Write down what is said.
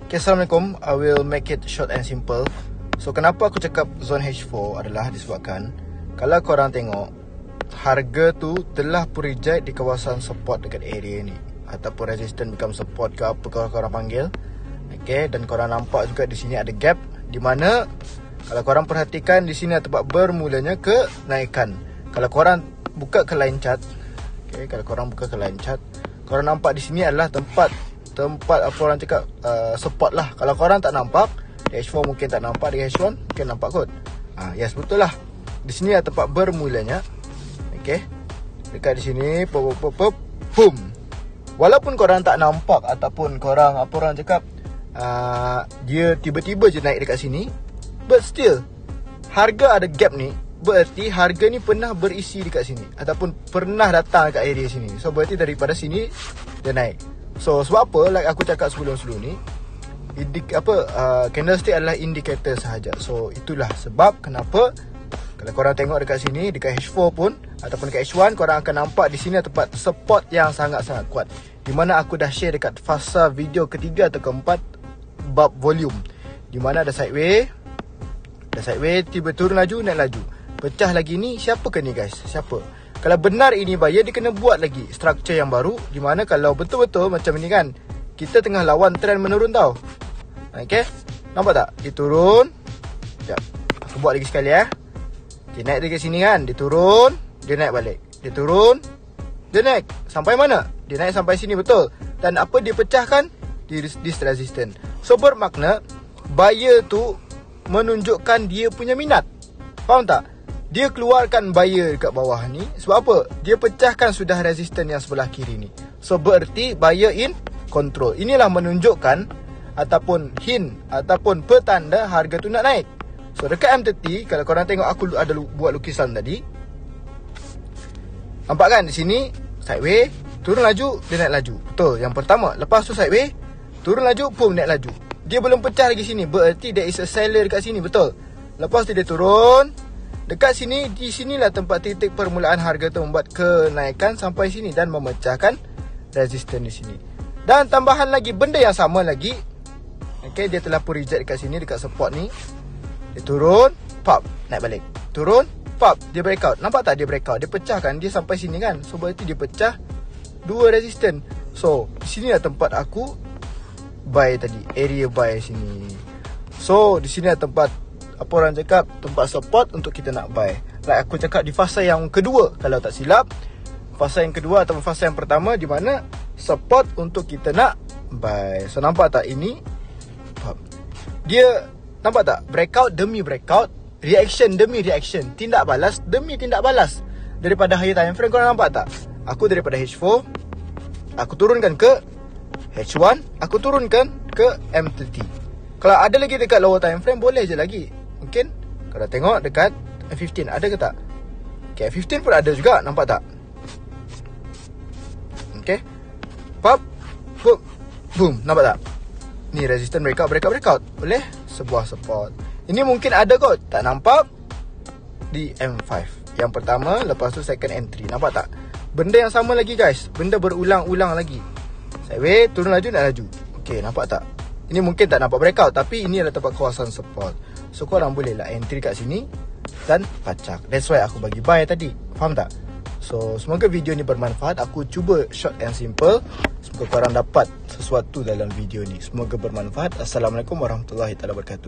Okay, Assalamualaikum. I will make it short and simple. So, kenapa aku cakap zone H4 adalah disebabkan kalau korang tengok, harga tu telah pun reject di kawasan support dekat area ni, ataupun resistance become support ke apa kalau korang panggil. Okay, dan korang nampak juga di sini ada gap, di mana kalau korang perhatikan di sini tempat bermulanya kenaikan. Kalau korang buka ke line chart, okay, kalau korang buka ke line chart, korang nampak di sini adalah tempat apa orang cakap support lah. Kalau korang tak nampak, di H4 mungkin tak nampak, di H1 mungkin nampak kot. Yes, betul lah. Di sini adalah tempat bermulanya. Okay, dekat di sini boom. Walaupun korang tak nampak ataupun korang apa orang cakap dia tiba-tiba je naik dekat sini, but still harga ada gap ni, berarti harga ni pernah berisi dekat sini ataupun pernah datang dekat area sini. So berarti daripada sini dia naik. So sebab apa, like aku cakap sebelum-sebelum ni, candlestick adalah indikator sahaja. So itulah sebab kenapa kalau korang tengok dekat sini, dekat H4 pun ataupun dekat H1, korang akan nampak di sini tempat support yang sangat-sangat kuat, di mana aku dah share dekat fasa video ketiga atau keempat bab volume, di mana ada sideway, tiba turun laju, naik laju, pecah lagi ni. Siapa ke ni guys? Siapa? Kalau benar ini buyer, dia kena buat lagi structure yang baru, di mana kalau betul-betul macam ni kan, kita tengah lawan trend menurun tau. Okay, nampak tak? Dia turun. Sekejap, aku buat lagi sekali Dia naik dari sini kan, dia turun, dia naik balik, dia turun, dia naik sampai mana? Dia naik sampai sini, betul. Dan apa dia pecahkan? This resistance. So bermakna buyer tu menunjukkan dia punya minat. Faham tak? Dia keluarkan buyer kat bawah ni. Sebab apa? Dia pecahkan sudah resistance yang sebelah kiri ni. So berarti buyer in control. Inilah menunjukkan ataupun hint ataupun petanda harga tu nak naik. So dekat M30, kalau korang tengok aku ada buat lukisan tadi, nampak kan di sini sideway, turun laju, dia naik laju. Betul, yang pertama. Lepas tu sideway, turun laju, boom, naik laju. Dia belum pecah lagi sini, berarti there is a seller dekat sini, betul. Lepas tu dia turun dekat sini. Di sinilah tempat titik permulaan harga tu membuat kenaikan sampai sini dan memecahkan resistance di sini. Dan tambahan lagi, benda yang sama lagi. Okay, dia telah pun reject dekat sini, dekat support ni. Dia turun, pop, naik balik. Turun, pop, dia breakout. Nampak tak dia breakout? Dia pecah kan, dia sampai sini kan. So berarti dia pecah dua resistance. So di sini lah tempat aku buy tadi, area buy sini. So di sini lah tempat apa orang cakap, tempat support untuk kita nak buy. Like aku cakap di fasa yang kedua, kalau tak silap, fasa yang kedua atau fasa yang pertama, di mana support untuk kita nak buy. So nampak tak ini? Dia nampak tak? Breakout demi breakout, reaction demi reaction, tindak balas demi tindak balas. Daripada higher time frame, korang nampak tak? Aku daripada H4, aku turunkan ke H1, aku turunkan ke M30. Kalau ada lagi dekat lower time frame, boleh je lagi. Mungkin kalau tengok dekat F15, ada ke tak? Okay, F15 pun ada juga, nampak tak? Okay, pop, boom, boom, nampak tak? Ni resistance, breakout. Boleh? Sebuah support. Ini mungkin ada kot, tak nampak di M5 yang pertama, lepas tu second entry. Nampak tak? Benda yang sama lagi guys, benda berulang-ulang lagi. Sideway, turun laju, naik laju. Okay, nampak tak? Ini mungkin tak nampak breakout, tapi ini adalah tempat kawasan support. So korang boleh lah entry kat sini dan pacak. That's why aku bagi buy tadi. Faham tak? So semoga video ni bermanfaat. Aku cuba short and simple. Semoga korang dapat sesuatu dalam video ni. Semoga bermanfaat. Assalamualaikum warahmatullahi wabarakatuh.